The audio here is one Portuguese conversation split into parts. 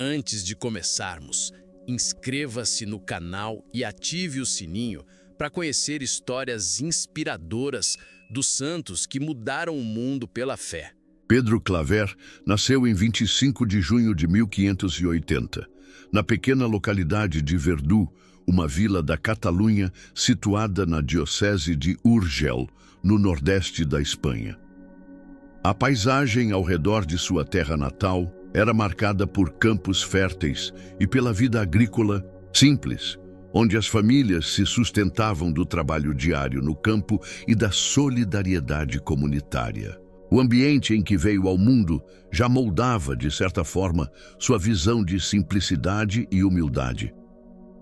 Antes de começarmos, inscreva-se no canal e ative o sininho para conhecer histórias inspiradoras dos santos que mudaram o mundo pela fé. Pedro Claver nasceu em 25 de junho de 1580, na pequena localidade de Verdú, uma vila da Catalunha situada na diocese de Urgel, no nordeste da Espanha. A paisagem ao redor de sua terra natal era marcada por campos férteis e pela vida agrícola simples, onde as famílias se sustentavam do trabalho diário no campo e da solidariedade comunitária. O ambiente em que veio ao mundo já moldava, de certa forma, sua visão de simplicidade e humildade.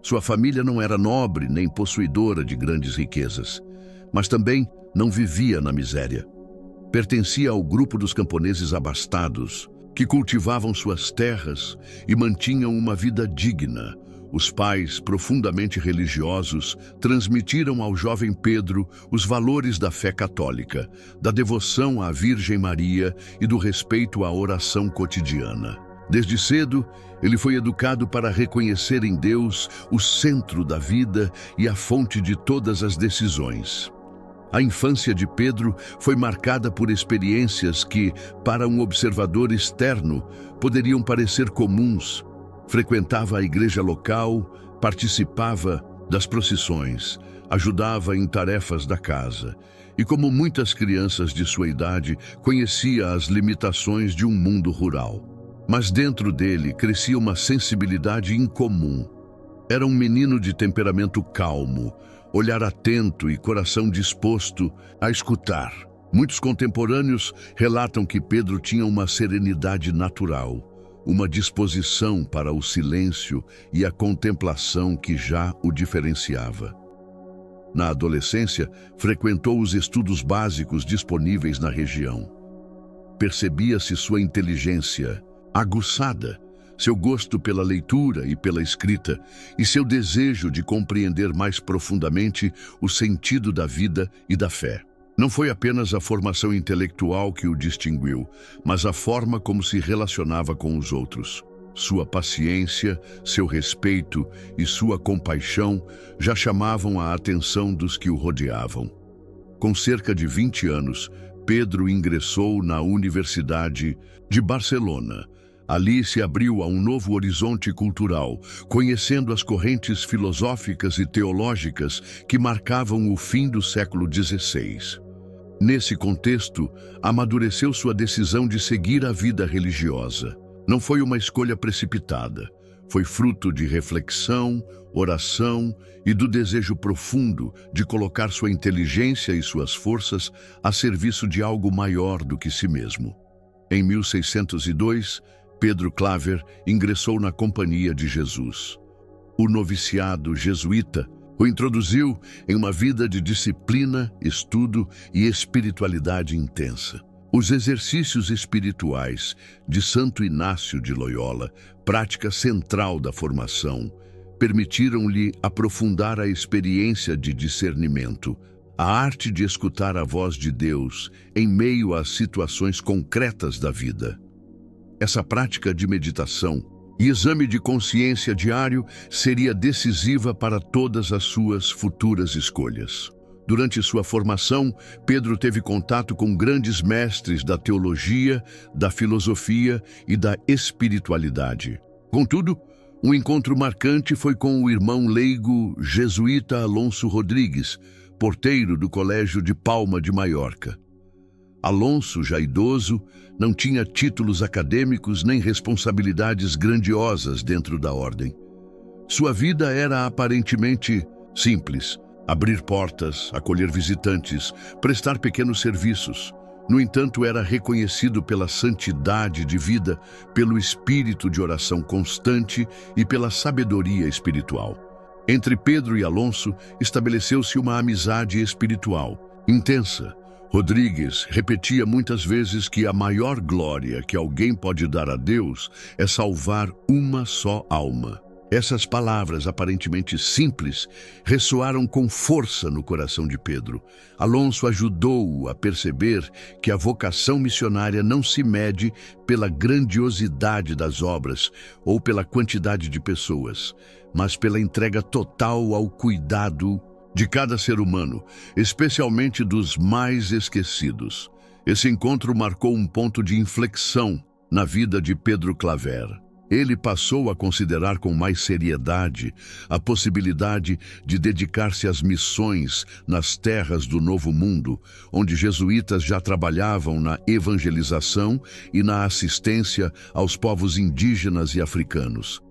Sua família não era nobre nem possuidora de grandes riquezas, mas também não vivia na miséria. Pertencia ao grupo dos camponeses abastados, que cultivavam suas terras e mantinham uma vida digna. Os pais, profundamente religiosos, transmitiram ao jovem Pedro os valores da fé católica, da devoção à Virgem Maria e do respeito à oração cotidiana. Desde cedo, ele foi educado para reconhecer em Deus o centro da vida e a fonte de todas as decisões. A infância de Pedro foi marcada por experiências que, para um observador externo, poderiam parecer comuns. Frequentava a igreja local, participava das procissões, ajudava em tarefas da casa e, como muitas crianças de sua idade, conhecia as limitações de um mundo rural. Mas dentro dele crescia uma sensibilidade incomum. Era um menino de temperamento calmo, olhar atento e coração disposto a escutar. Muitos contemporâneos relatam que Pedro tinha uma serenidade natural, uma disposição para o silêncio e a contemplação que já o diferenciava. Na adolescência, frequentou os estudos básicos disponíveis na região. Percebia-se sua inteligência aguçada, seu gosto pela leitura e pela escrita, e seu desejo de compreender mais profundamente o sentido da vida e da fé. Não foi apenas a formação intelectual que o distinguiu, mas a forma como se relacionava com os outros. Sua paciência, seu respeito e sua compaixão já chamavam a atenção dos que o rodeavam. Com cerca de 20 anos, Pedro ingressou na Universidade de Barcelona. Ali se abriu a um novo horizonte cultural, conhecendo as correntes filosóficas e teológicas que marcavam o fim do século XVI. Nesse contexto, amadureceu sua decisão de seguir a vida religiosa. Não foi uma escolha precipitada, foi fruto de reflexão, oração e do desejo profundo de colocar sua inteligência e suas forças a serviço de algo maior do que si mesmo. Em 1602, Pedro Claver ingressou na Companhia de Jesus. O noviciado jesuíta o introduziu em uma vida de disciplina, estudo e espiritualidade intensa. Os exercícios espirituais de Santo Inácio de Loyola, prática central da formação, permitiram-lhe aprofundar a experiência de discernimento, a arte de escutar a voz de Deus em meio às situações concretas da vida. Essa prática de meditação e exame de consciência diário seria decisiva para todas as suas futuras escolhas. Durante sua formação, Pedro teve contato com grandes mestres da teologia, da filosofia e da espiritualidade. Contudo, um encontro marcante foi com o irmão leigo jesuíta Alonso Rodrigues, porteiro do Colégio de Palma de Maiorca. Alonso, já idoso, não tinha títulos acadêmicos nem responsabilidades grandiosas dentro da ordem. Sua vida era aparentemente simples: abrir portas, acolher visitantes, prestar pequenos serviços. No entanto, era reconhecido pela santidade de vida, pelo espírito de oração constante e pela sabedoria espiritual. Entre Pedro e Alonso estabeleceu-se uma amizade espiritual intensa. Rodrigues repetia muitas vezes que a maior glória que alguém pode dar a Deus é salvar uma só alma. Essas palavras, aparentemente simples, ressoaram com força no coração de Pedro. Alonso ajudou-o a perceber que a vocação missionária não se mede pela grandiosidade das obras ou pela quantidade de pessoas, mas pela entrega total ao cuidado de cada ser humano, especialmente dos mais esquecidos. Esse encontro marcou um ponto de inflexão na vida de Pedro Claver. Ele passou a considerar com mais seriedade a possibilidade de dedicar-se às missões nas terras do Novo Mundo, onde jesuítas já trabalhavam na evangelização e na assistência aos povos indígenas e africanos.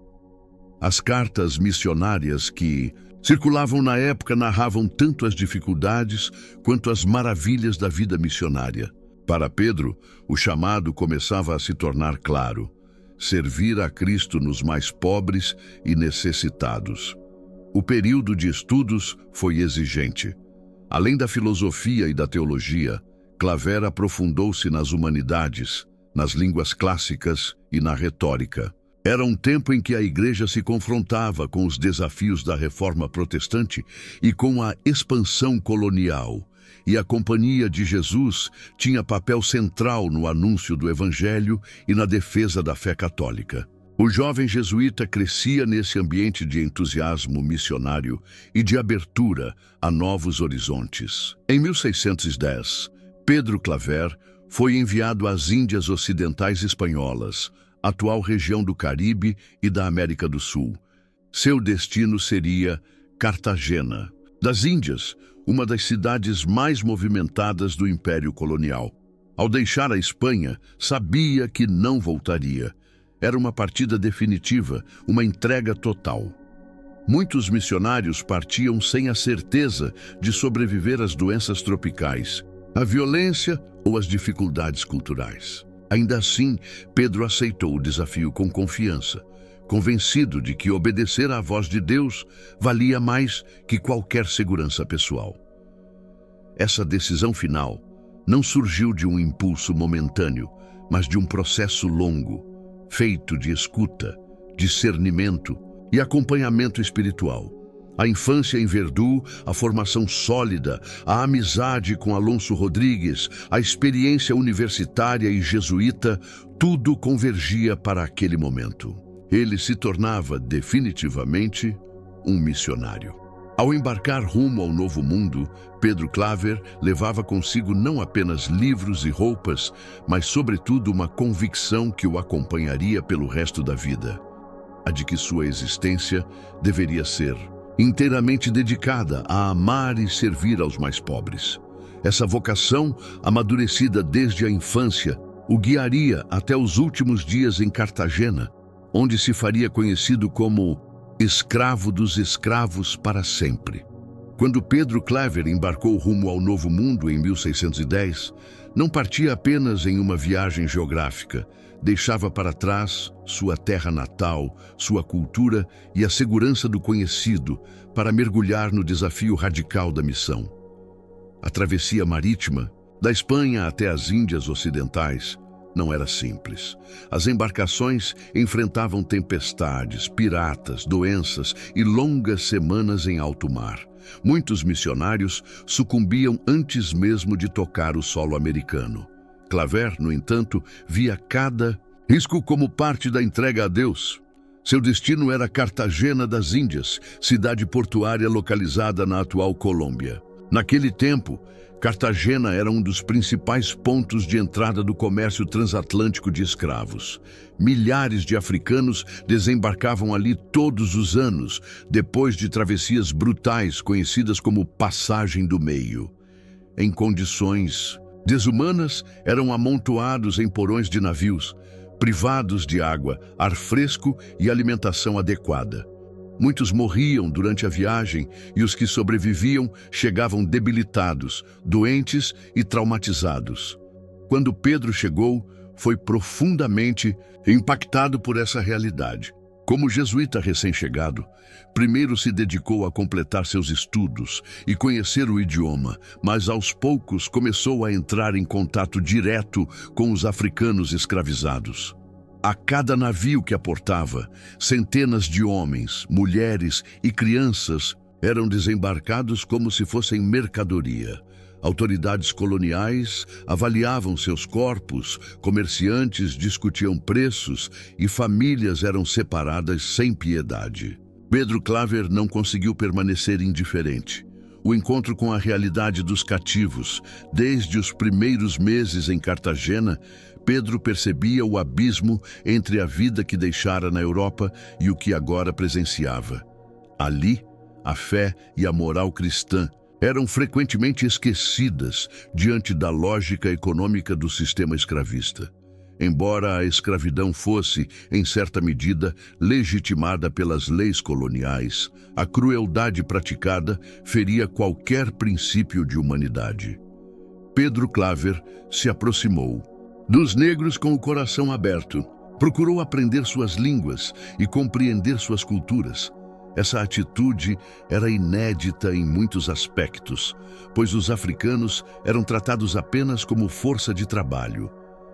As cartas missionárias que circulavam na época narravam tanto as dificuldades quanto as maravilhas da vida missionária. Para Pedro, o chamado começava a se tornar claro: servir a Cristo nos mais pobres e necessitados. O período de estudos foi exigente. Além da filosofia e da teologia, Claver aprofundou-se nas humanidades, nas línguas clássicas e na retórica. Era um tempo em que a Igreja se confrontava com os desafios da Reforma Protestante e com a expansão colonial, e a Companhia de Jesus tinha papel central no anúncio do Evangelho e na defesa da fé católica. O jovem jesuíta crescia nesse ambiente de entusiasmo missionário e de abertura a novos horizontes. Em 1610, Pedro Claver foi enviado às Índias Ocidentais Espanholas, atual região do Caribe e da América do Sul. Seu destino seria Cartagena. Das Índias, uma das cidades mais movimentadas do Império Colonial. Ao deixar a Espanha, sabia que não voltaria. Era uma partida definitiva, uma entrega total. Muitos missionários partiam sem a certeza de sobreviver às doenças tropicais, à violência ou às dificuldades culturais. Ainda assim, Pedro aceitou o desafio com confiança, convencido de que obedecer à voz de Deus valia mais que qualquer segurança pessoal. Essa decisão final não surgiu de um impulso momentâneo, mas de um processo longo, feito de escuta, discernimento e acompanhamento espiritual. A infância em Verdú, a formação sólida, a amizade com Alonso Rodrigues, a experiência universitária e jesuíta, tudo convergia para aquele momento. Ele se tornava definitivamente um missionário. Ao embarcar rumo ao Novo Mundo, Pedro Claver levava consigo não apenas livros e roupas, mas sobretudo uma convicção que o acompanharia pelo resto da vida: a de que sua existência deveria ser inteiramente dedicada a amar e servir aos mais pobres. Essa vocação, amadurecida desde a infância, o guiaria até os últimos dias em Cartagena, onde se faria conhecido como escravo dos escravos para sempre. Quando Pedro Claver embarcou rumo ao Novo Mundo em 1610, não partia apenas em uma viagem geográfica. Deixava para trás sua terra natal, sua cultura e a segurança do conhecido para mergulhar no desafio radical da missão. A travessia marítima, da Espanha até as Índias Ocidentais, não era simples. As embarcações enfrentavam tempestades, piratas, doenças e longas semanas em alto mar. Muitos missionários sucumbiam antes mesmo de tocar o solo americano. Claver, no entanto, via cada risco como parte da entrega a Deus. Seu destino era Cartagena das Índias, cidade portuária localizada na atual Colômbia. Naquele tempo, Cartagena era um dos principais pontos de entrada do comércio transatlântico de escravos. Milhares de africanos desembarcavam ali todos os anos, depois de travessias brutais conhecidas como Passagem do Meio. Em condições desumanas, eram amontoados em porões de navios, privados de água, ar fresco e alimentação adequada. Muitos morriam durante a viagem e os que sobreviviam chegavam debilitados, doentes e traumatizados. Quando Pedro chegou, foi profundamente impactado por essa realidade. Como jesuíta recém-chegado, primeiro se dedicou a completar seus estudos e conhecer o idioma, mas aos poucos começou a entrar em contato direto com os africanos escravizados. A cada navio que aportava, centenas de homens, mulheres e crianças eram desembarcados como se fossem mercadoria. Autoridades coloniais avaliavam seus corpos, comerciantes discutiam preços e famílias eram separadas sem piedade. Pedro Claver não conseguiu permanecer indiferente. O encontro com a realidade dos cativos, desde os primeiros meses em Cartagena, Pedro percebia o abismo entre a vida que deixara na Europa e o que agora presenciava. Ali, a fé e a moral cristã eram frequentemente esquecidas diante da lógica econômica do sistema escravista. Embora a escravidão fosse, em certa medida, legitimada pelas leis coloniais, a crueldade praticada feria qualquer princípio de humanidade. Pedro Claver se aproximou dos negros com o coração aberto, procurou aprender suas línguas e compreender suas culturas. Essa atitude era inédita em muitos aspectos, pois os africanos eram tratados apenas como força de trabalho,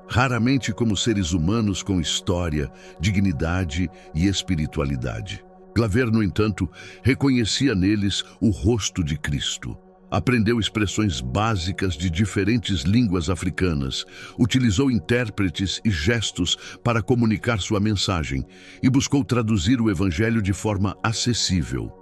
raramente como seres humanos com história, dignidade e espiritualidade. Claver, no entanto, reconhecia neles o rosto de Cristo. Aprendeu expressões básicas de diferentes línguas africanas, utilizou intérpretes e gestos para comunicar sua mensagem e buscou traduzir o Evangelho de forma acessível.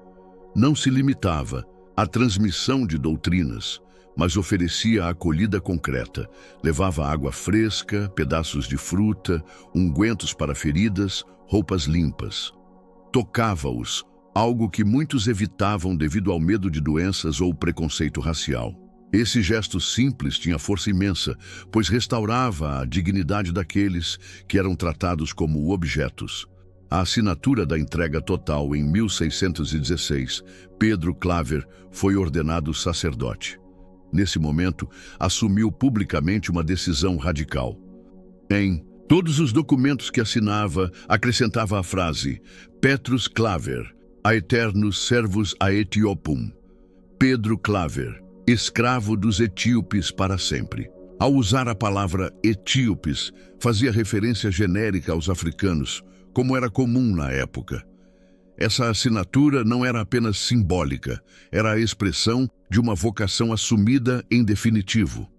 Não se limitava à transmissão de doutrinas, mas oferecia acolhida concreta. Levava água fresca, pedaços de fruta, ungüentos para feridas, roupas limpas. Tocava-os, algo que muitos evitavam devido ao medo de doenças ou preconceito racial. Esse gesto simples tinha força imensa, pois restaurava a dignidade daqueles que eram tratados como objetos. A assinatura da entrega total em 1616, Pedro Claver foi ordenado sacerdote. Nesse momento, assumiu publicamente uma decisão radical. Em todos os documentos que assinava, acrescentava a frase Petrus Claver, aeternus servus Aethiopum, Pedro Claver, escravo dos etíopes para sempre. Ao usar a palavra etíopes, fazia referência genérica aos africanos, como era comum na época. Essa assinatura não era apenas simbólica, era a expressão de uma vocação assumida em definitivo.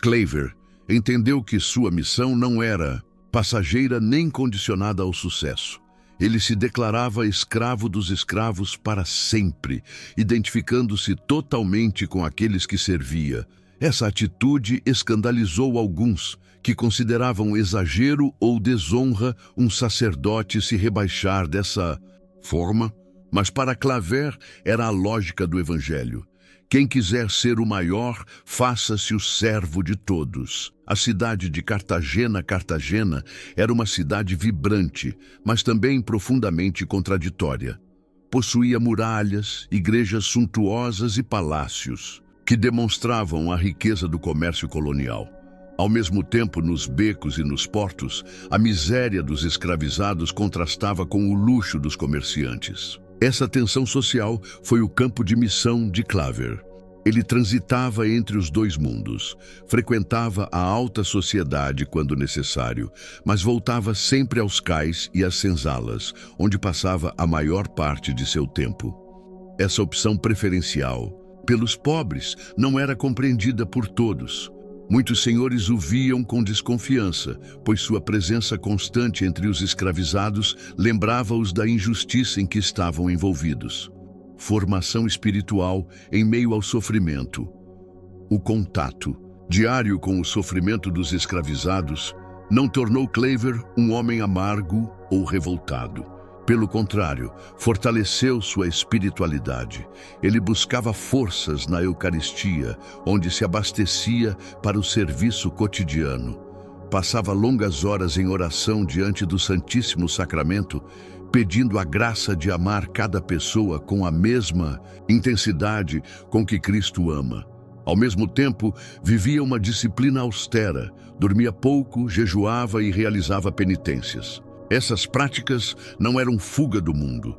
Claver entendeu que sua missão não era passageira nem condicionada ao sucesso. Ele se declarava escravo dos escravos para sempre, identificando-se totalmente com aqueles que servia. Essa atitude escandalizou alguns, que consideravam exagero ou desonra um sacerdote se rebaixar dessa forma, mas para Claver era a lógica do Evangelho. Quem quiser ser o maior, faça-se o servo de todos. A cidade de Cartagena, era uma cidade vibrante, mas também profundamente contraditória. Possuía muralhas, igrejas suntuosas e palácios, que demonstravam a riqueza do comércio colonial. Ao mesmo tempo, nos becos e nos portos, a miséria dos escravizados contrastava com o luxo dos comerciantes. Essa tensão social foi o campo de missão de Claver. Ele transitava entre os dois mundos, frequentava a alta sociedade quando necessário, mas voltava sempre aos cais e às senzalas, onde passava a maior parte de seu tempo. Essa opção preferencial pelos pobres não era compreendida por todos. Muitos senhores o viam com desconfiança, pois sua presença constante entre os escravizados lembrava-os da injustiça em que estavam envolvidos. Formação espiritual em meio ao sofrimento. O contato diário com o sofrimento dos escravizados não tornou Claver um homem amargo ou revoltado. Pelo contrário, fortaleceu sua espiritualidade. Ele buscava forças na Eucaristia, onde se abastecia para o serviço cotidiano. Passava longas horas em oração diante do Santíssimo Sacramento, pedindo a graça de amar cada pessoa com a mesma intensidade com que Cristo ama. Ao mesmo tempo, vivia uma disciplina austera, dormia pouco, jejuava e realizava penitências. Essas práticas não eram fuga do mundo,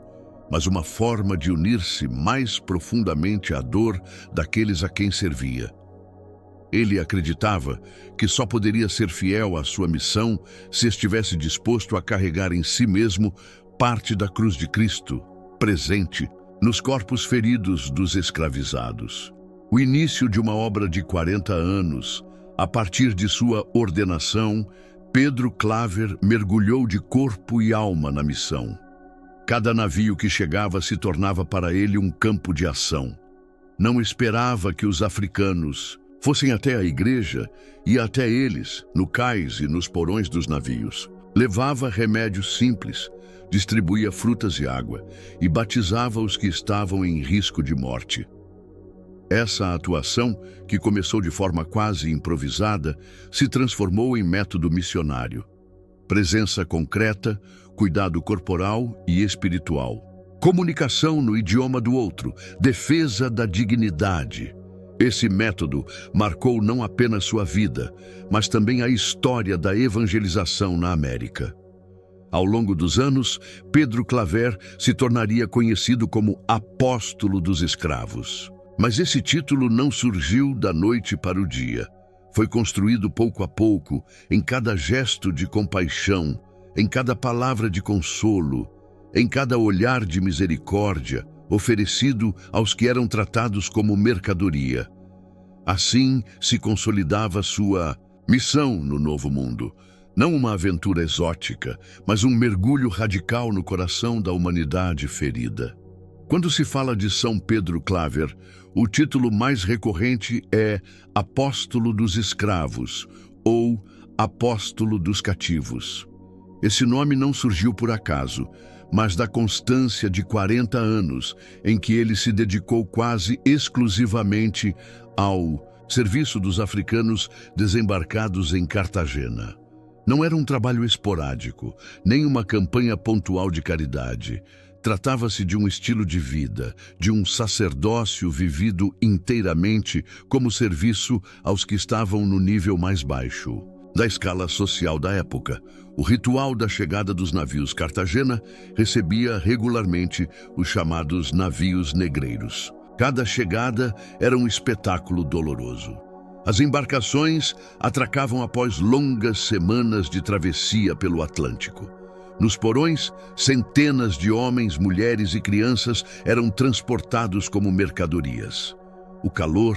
mas uma forma de unir-se mais profundamente à dor daqueles a quem servia. Ele acreditava que só poderia ser fiel à sua missão se estivesse disposto a carregar em si mesmo parte da cruz de Cristo, presente nos corpos feridos dos escravizados. O início de uma obra de 40 anos, a partir de sua ordenação, Pedro Claver mergulhou de corpo e alma na missão. Cada navio que chegava se tornava para ele um campo de ação. Não esperava que os africanos fossem até a igreja e até eles, no cais e nos porões dos navios. Levava remédios simples, distribuía frutas e água e batizava os que estavam em risco de morte. Essa atuação, que começou de forma quase improvisada, se transformou em método missionário. Presença concreta, cuidado corporal e espiritual. Comunicação no idioma do outro, defesa da dignidade. Esse método marcou não apenas sua vida, mas também a história da evangelização na América. Ao longo dos anos, Pedro Claver se tornaria conhecido como Apóstolo dos Escravos. Mas esse título não surgiu da noite para o dia. Foi construído pouco a pouco, em cada gesto de compaixão, em cada palavra de consolo, em cada olhar de misericórdia, oferecido aos que eram tratados como mercadoria. Assim se consolidava sua missão no Novo Mundo. Não uma aventura exótica, mas um mergulho radical no coração da humanidade ferida. Quando se fala de São Pedro Claver, o título mais recorrente é Apóstolo dos Escravos ou Apóstolo dos Cativos. Esse nome não surgiu por acaso, mas da constância de 40 anos em que ele se dedicou quase exclusivamente ao serviço dos africanos desembarcados em Cartagena. Não era um trabalho esporádico, nem uma campanha pontual de caridade. Tratava-se de um estilo de vida, de um sacerdócio vivido inteiramente como serviço aos que estavam no nível mais baixo da escala social da época. O ritual da chegada dos navios Cartagena recebia regularmente os chamados navios negreiros. Cada chegada era um espetáculo doloroso. As embarcações atracavam após longas semanas de travessia pelo Atlântico. Nos porões, centenas de homens, mulheres e crianças eram transportados como mercadorias. O calor,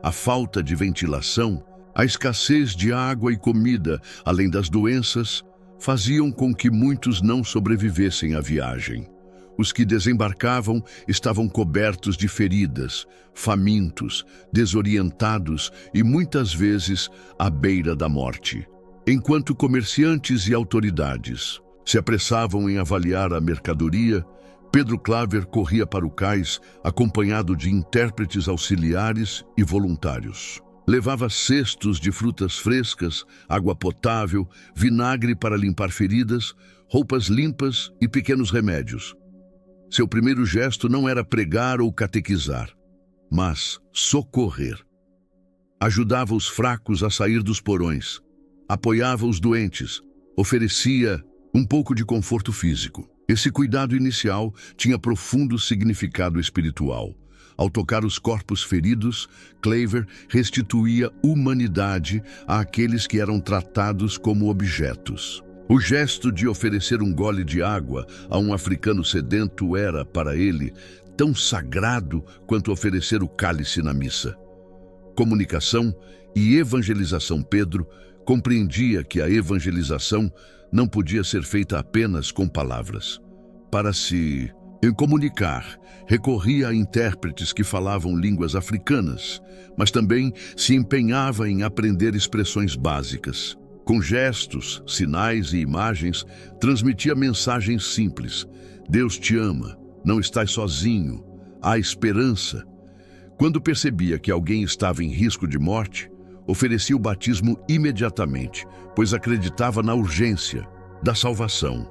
a falta de ventilação, a escassez de água e comida, além das doenças, faziam com que muitos não sobrevivessem à viagem. Os que desembarcavam estavam cobertos de feridas, famintos, desorientados e muitas vezes à beira da morte. Enquanto comerciantes e autoridades se apressavam em avaliar a mercadoria, Pedro Claver corria para o cais acompanhado de intérpretes auxiliares e voluntários. Levava cestos de frutas frescas, água potável, vinagre para limpar feridas, roupas limpas e pequenos remédios. Seu primeiro gesto não era pregar ou catequizar, mas socorrer. Ajudava os fracos a sair dos porões, apoiava os doentes, oferecia um pouco de conforto físico. Esse cuidado inicial tinha profundo significado espiritual. Ao tocar os corpos feridos, Claver restituía humanidade àqueles que eram tratados como objetos. O gesto de oferecer um gole de água a um africano sedento era, para ele, tão sagrado quanto oferecer o cálice na missa. Comunicação e evangelização. Pedro compreendia que a evangelização não podia ser feita apenas com palavras. Para se comunicar, recorria a intérpretes que falavam línguas africanas, mas também se empenhava em aprender expressões básicas. Com gestos, sinais e imagens, transmitia mensagens simples. Deus te ama, não estás sozinho, há esperança. Quando percebia que alguém estava em risco de morte, oferecia o batismo imediatamente, pois acreditava na urgência da salvação.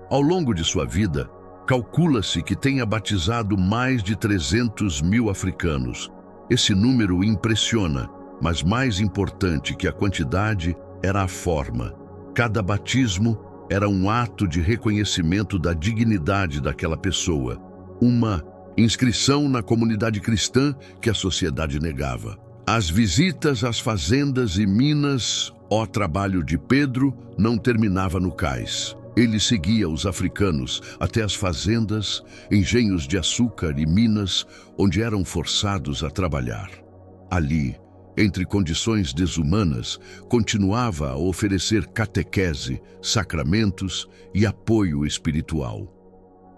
Ao longo de sua vida, calcula-se que tenha batizado mais de 300 mil africanos. Esse número impressiona, mas mais importante que a quantidade era a forma. Cada batismo era um ato de reconhecimento da dignidade daquela pessoa, uma inscrição na comunidade cristã que a sociedade negava. As visitas às fazendas e minas, ó trabalho de Pedro, não terminava no cais. Ele seguia os africanos até as fazendas, engenhos de açúcar e minas, onde eram forçados a trabalhar. Ali, entre condições desumanas, continuava a oferecer catequese, sacramentos e apoio espiritual.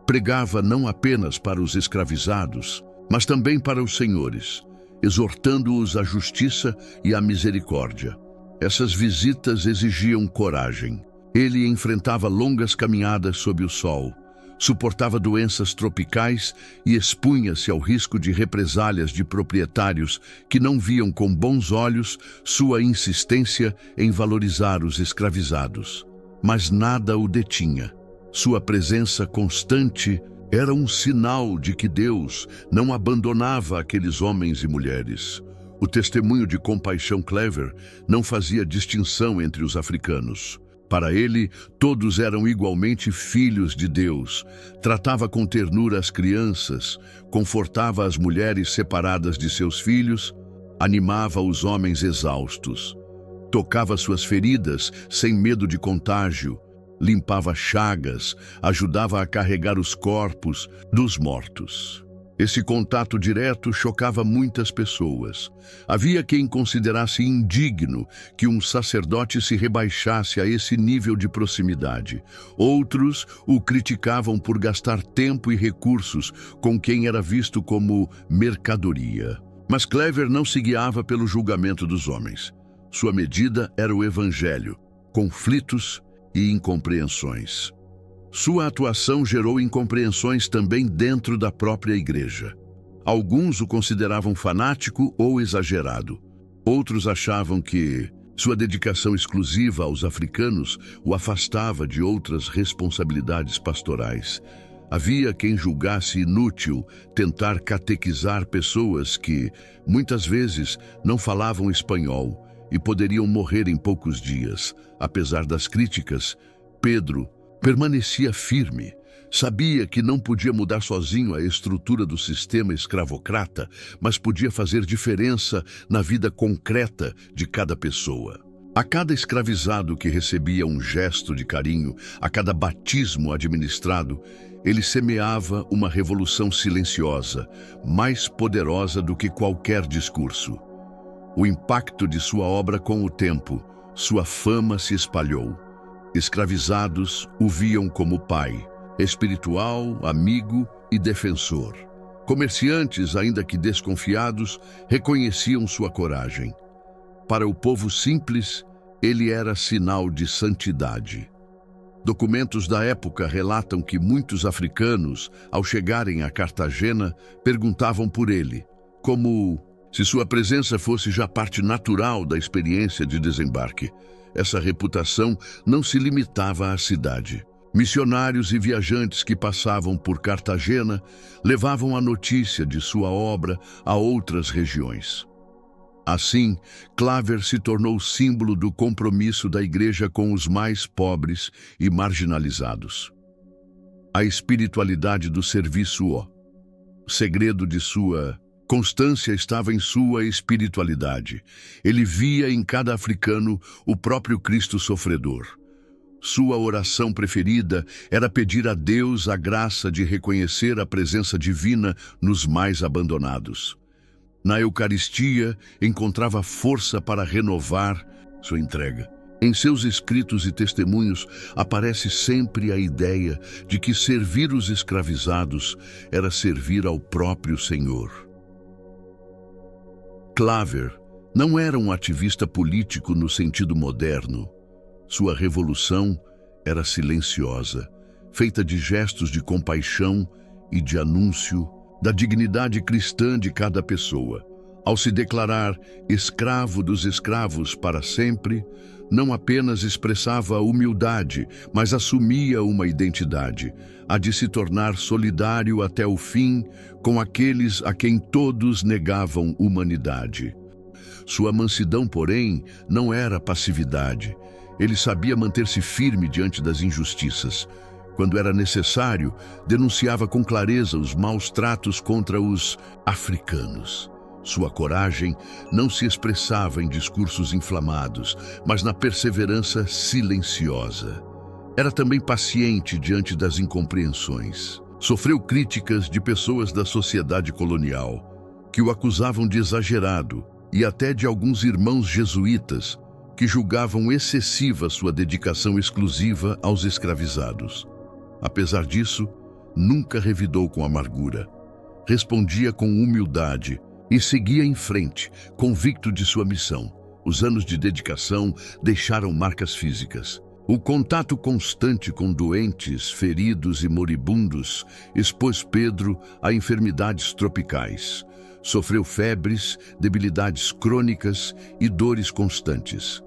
Pregava não apenas para os escravizados, mas também para os senhores, exortando-os à justiça e à misericórdia. Essas visitas exigiam coragem. Ele enfrentava longas caminhadas sob o sol, suportava doenças tropicais e expunha-se ao risco de represálias de proprietários que não viam com bons olhos sua insistência em valorizar os escravizados. Mas nada o detinha. Sua presença constante era um sinal de que Deus não abandonava aqueles homens e mulheres. O testemunho de compaixão Clever não fazia distinção entre os africanos. Para ele, todos eram igualmente filhos de Deus. Tratava com ternura as crianças, confortava as mulheres separadas de seus filhos, animava os homens exaustos. Tocava suas feridas sem medo de contágio, limpava chagas, ajudava a carregar os corpos dos mortos. Esse contato direto chocava muitas pessoas. Havia quem considerasse indigno que um sacerdote se rebaixasse a esse nível de proximidade. Outros o criticavam por gastar tempo e recursos com quem era visto como mercadoria. Mas Clever não se guiava pelo julgamento dos homens. Sua medida era o Evangelho, conflitos e incompreensões. Sua atuação gerou incompreensões também dentro da própria igreja. Alguns o consideravam fanático ou exagerado. Outros achavam que sua dedicação exclusiva aos africanos o afastava de outras responsabilidades pastorais. Havia quem julgasse inútil tentar catequizar pessoas que, muitas vezes, não falavam espanhol e poderiam morrer em poucos dias. Apesar das críticas, Pedro permanecia firme. Sabia que não podia mudar sozinho a estrutura do sistema escravocrata, mas podia fazer diferença na vida concreta de cada pessoa. A cada escravizado que recebia um gesto de carinho, a cada batismo administrado, ele semeava uma revolução silenciosa, mais poderosa do que qualquer discurso. O impacto de sua obra com o tempo, sua fama se espalhou. Escravizados o viam como pai, espiritual, amigo e defensor. Comerciantes, ainda que desconfiados, reconheciam sua coragem. Para o povo simples, ele era sinal de santidade. Documentos da época relatam que muitos africanos, ao chegarem a Cartagena, perguntavam por ele, como se sua presença fosse já parte natural da experiência de desembarque. Essa reputação não se limitava à cidade. Missionários e viajantes que passavam por Cartagena levavam a notícia de sua obra a outras regiões. Assim, Clever se tornou símbolo do compromisso da igreja com os mais pobres e marginalizados. A espiritualidade do serviço, o segredo de sua constância estava em sua espiritualidade. Ele via em cada africano o próprio Cristo sofredor. Sua oração preferida era pedir a Deus a graça de reconhecer a presença divina nos mais abandonados. Na Eucaristia, encontrava força para renovar sua entrega. Em seus escritos e testemunhos, aparece sempre a ideia de que servir os escravizados era servir ao próprio Senhor. Clever não era um ativista político no sentido moderno. Sua revolução era silenciosa, feita de gestos de compaixão e de anúncio da dignidade cristã de cada pessoa. Ao se declarar escravo dos escravos para sempre, não apenas expressava humildade, mas assumia uma identidade, a de se tornar solidário até o fim com aqueles a quem todos negavam humanidade. Sua mansidão, porém, não era passividade. Ele sabia manter-se firme diante das injustiças. Quando era necessário, denunciava com clareza os maus tratos contra os africanos. Sua coragem não se expressava em discursos inflamados, mas na perseverança silenciosa. Era também paciente diante das incompreensões. Sofreu críticas de pessoas da sociedade colonial, que o acusavam de exagerado, e até de alguns irmãos jesuítas, que julgavam excessiva sua dedicação exclusiva aos escravizados. Apesar disso, nunca revidou com amargura. Respondia com humildade e seguia em frente, convicto de sua missão. Os anos de dedicação deixaram marcas físicas. O contato constante com doentes, feridos e moribundos expôs Pedro a enfermidades tropicais. Sofreu febres, debilidades crônicas e dores constantes,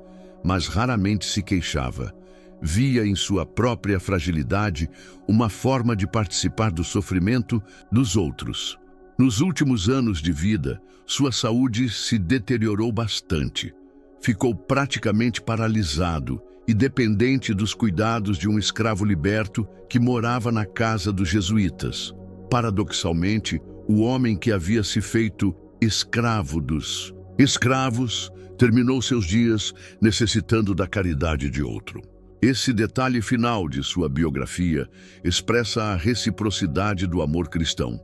mas raramente se queixava. Via em sua própria fragilidade uma forma de participar do sofrimento dos outros. Nos últimos anos de vida, sua saúde se deteriorou bastante. Ficou praticamente paralisado e dependente dos cuidados de um escravo liberto que morava na casa dos jesuítas. Paradoxalmente, o homem que havia se feito escravo dos escravos terminou seus dias necessitando da caridade de outro. Esse detalhe final de sua biografia expressa a reciprocidade do amor cristão.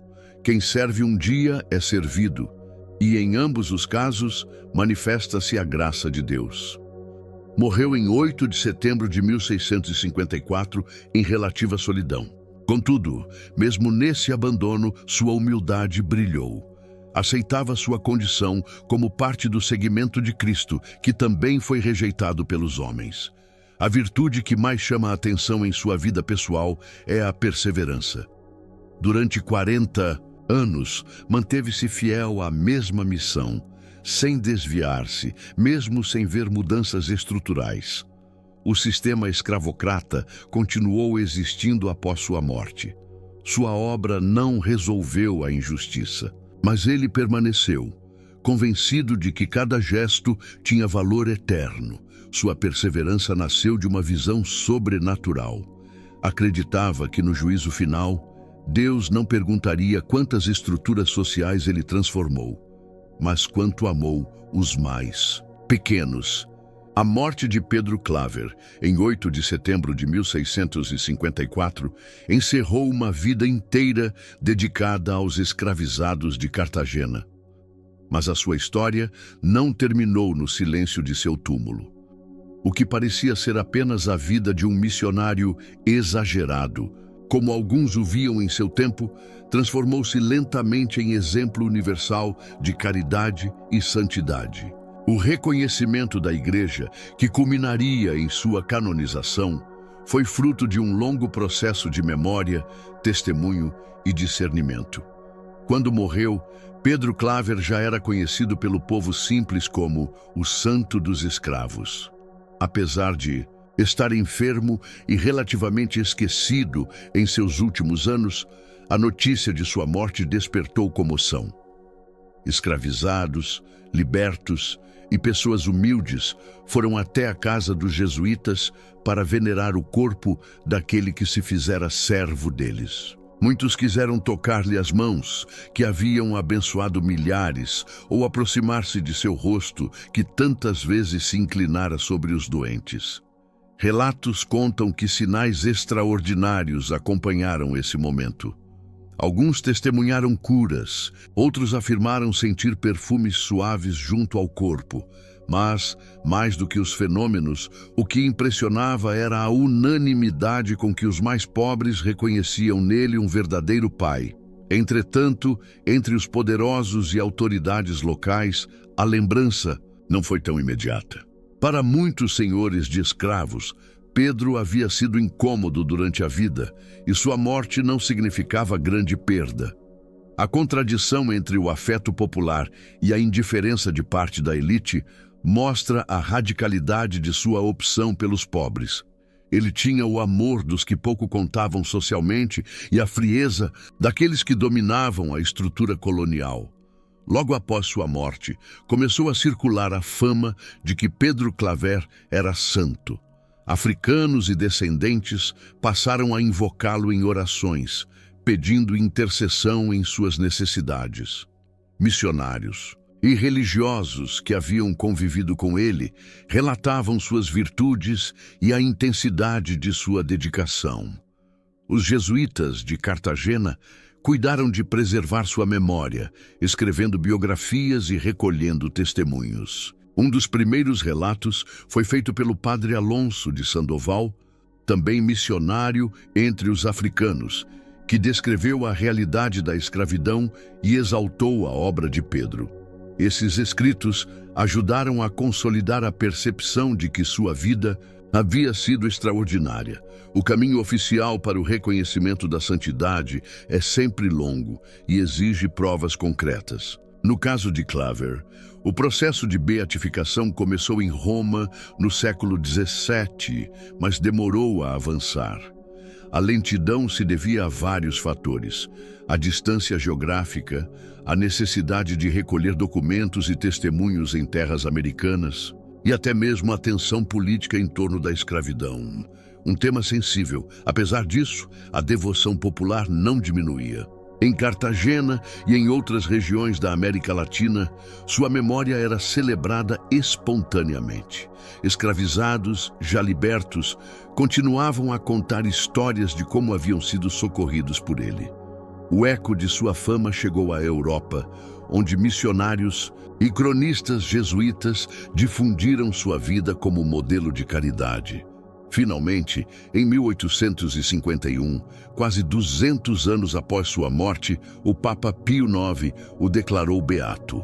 Quem serve um dia é servido, e em ambos os casos manifesta-se a graça de Deus. Morreu em 8 de setembro de 1654 em relativa solidão. Contudo, mesmo nesse abandono, sua humildade brilhou. Aceitava sua condição como parte do seguimento de Cristo, que também foi rejeitado pelos homens. A virtude que mais chama a atenção em sua vida pessoal é a perseverança. Durante 40 anos, manteve-se fiel à mesma missão, sem desviar-se, mesmo sem ver mudanças estruturais. O sistema escravocrata continuou existindo após sua morte. Sua obra não resolveu a injustiça, mas ele permaneceu, convencido de que cada gesto tinha valor eterno. Sua perseverança nasceu de uma visão sobrenatural. Acreditava que no juízo final, Deus não perguntaria quantas estruturas sociais ele transformou, mas quanto amou os mais pequenos. A morte de Pedro Claver, em 8 de setembro de 1654, encerrou uma vida inteira dedicada aos escravizados de Cartagena. Mas a sua história não terminou no silêncio de seu túmulo. O que parecia ser apenas a vida de um missionário exagerado, como alguns o viam em seu tempo, transformou-se lentamente em exemplo universal de caridade e santidade. O reconhecimento da Igreja, que culminaria em sua canonização, foi fruto de um longo processo de memória, testemunho e discernimento. Quando morreu, Pedro Claver já era conhecido pelo povo simples como o Santo dos Escravos. Apesar de estar enfermo e relativamente esquecido em seus últimos anos, a notícia de sua morte despertou comoção. Escravizados, libertos e pessoas humildes foram até a casa dos jesuítas para venerar o corpo daquele que se fizera servo deles. Muitos quiseram tocar-lhe as mãos, que haviam abençoado milhares, ou aproximar-se de seu rosto, que tantas vezes se inclinara sobre os doentes. Relatos contam que sinais extraordinários acompanharam esse momento. Alguns testemunharam curas, outros afirmaram sentir perfumes suaves junto ao corpo. Mas, mais do que os fenômenos, o que impressionava era a unanimidade com que os mais pobres reconheciam nele um verdadeiro pai. Entretanto, entre os poderosos e autoridades locais, a lembrança não foi tão imediata. Para muitos senhores de escravos, Pedro havia sido incômodo durante a vida e sua morte não significava grande perda. A contradição entre o afeto popular e a indiferença de parte da elite mostra a radicalidade de sua opção pelos pobres. Ele tinha o amor dos que pouco contavam socialmente e a frieza daqueles que dominavam a estrutura colonial. Logo após sua morte, começou a circular a fama de que Pedro Claver era santo. Africanos e descendentes passaram a invocá-lo em orações, pedindo intercessão em suas necessidades. Missionários, e religiosos que haviam convivido com ele relatavam suas virtudes e a intensidade de sua dedicação. Os jesuítas de Cartagena cuidaram de preservar sua memória, escrevendo biografias e recolhendo testemunhos. Um dos primeiros relatos foi feito pelo padre Alonso de Sandoval, também missionário entre os africanos, que descreveu a realidade da escravidão e exaltou a obra de Pedro. Esses escritos ajudaram a consolidar a percepção de que sua vida havia sido extraordinária. O caminho oficial para o reconhecimento da santidade é sempre longo e exige provas concretas. No caso de Claver, o processo de beatificação começou em Roma no século XVII, mas demorou a avançar. A lentidão se devia a vários fatores: a distância geográfica, a necessidade de recolher documentos e testemunhos em terras americanas, e até mesmo a tensão política em torno da escravidão. Um tema sensível. Apesar disso, a devoção popular não diminuía. Em Cartagena e em outras regiões da América Latina, sua memória era celebrada espontaneamente. Escravizados, já libertos, continuavam a contar histórias de como haviam sido socorridos por ele. O eco de sua fama chegou à Europa, onde missionários e cronistas jesuítas difundiram sua vida como modelo de caridade. Finalmente, em 1851, quase 200 anos após sua morte, o Papa Pio IX o declarou beato.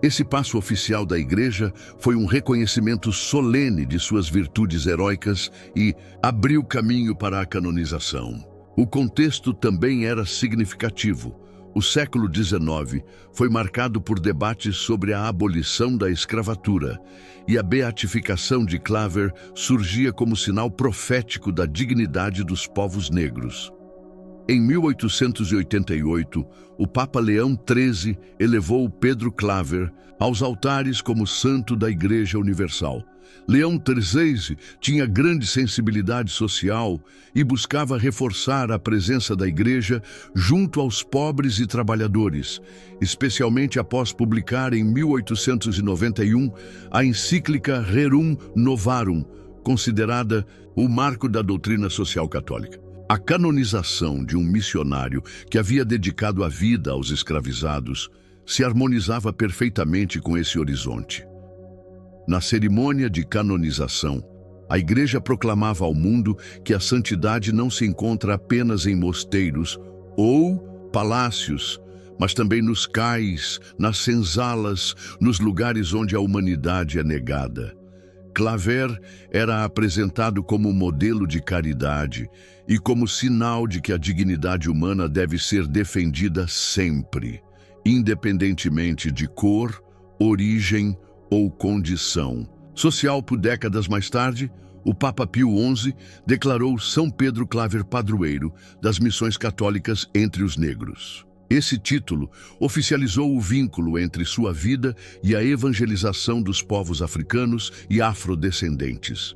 Esse passo oficial da Igreja foi um reconhecimento solene de suas virtudes heróicas e abriu caminho para a canonização. O contexto também era significativo. O século XIX foi marcado por debates sobre a abolição da escravatura, e a beatificação de Claver surgia como sinal profético da dignidade dos povos negros. Em 1888, o Papa Leão XIII elevou Pedro Claver aos altares como santo da Igreja Universal. Leão XIII tinha grande sensibilidade social e buscava reforçar a presença da Igreja junto aos pobres e trabalhadores, especialmente após publicar em 1891 a encíclica Rerum Novarum, considerada o marco da doutrina social católica. A canonização de um missionário que havia dedicado a vida aos escravizados se harmonizava perfeitamente com esse horizonte. Na cerimônia de canonização, a Igreja proclamava ao mundo que a santidade não se encontra apenas em mosteiros ou palácios, mas também nos cais, nas senzalas, nos lugares onde a humanidade é negada. Claver era apresentado como modelo de caridade e como sinal de que a dignidade humana deve ser defendida sempre, independentemente de cor, origem ou condição social. Por décadas mais tarde, o Papa Pio XI declarou São Pedro Claver padroeiro das missões católicas entre os negros. Esse título oficializou o vínculo entre sua vida e a evangelização dos povos africanos e afrodescendentes.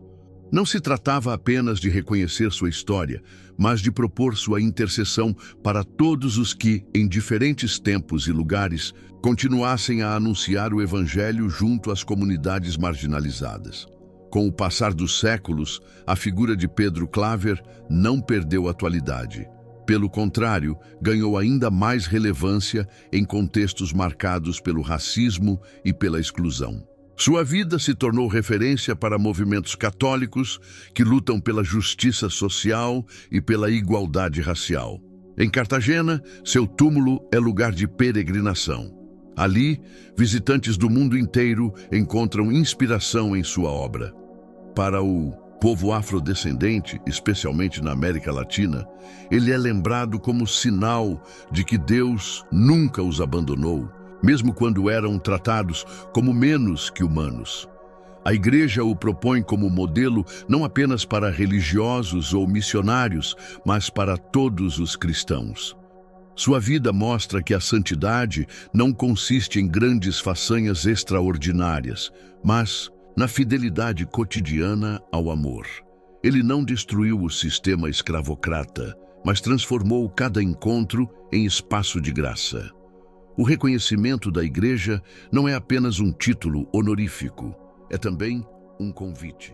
Não se tratava apenas de reconhecer sua história, mas de propor sua intercessão para todos os que, em diferentes tempos e lugares, continuassem a anunciar o Evangelho junto às comunidades marginalizadas. Com o passar dos séculos, a figura de Pedro Claver não perdeu atualidade. Pelo contrário, ganhou ainda mais relevância em contextos marcados pelo racismo e pela exclusão. Sua vida se tornou referência para movimentos católicos que lutam pela justiça social e pela igualdade racial. Em Cartagena, seu túmulo é lugar de peregrinação. Ali, visitantes do mundo inteiro encontram inspiração em sua obra. Para o povo afrodescendente, especialmente na América Latina, ele é lembrado como sinal de que Deus nunca os abandonou, mesmo quando eram tratados como menos que humanos. A Igreja o propõe como modelo não apenas para religiosos ou missionários, mas para todos os cristãos. Sua vida mostra que a santidade não consiste em grandes façanhas extraordinárias, mas na fidelidade cotidiana ao amor. Ele não destruiu o sistema escravocrata, mas transformou cada encontro em espaço de graça. O reconhecimento da Igreja não é apenas um título honorífico, é também um convite.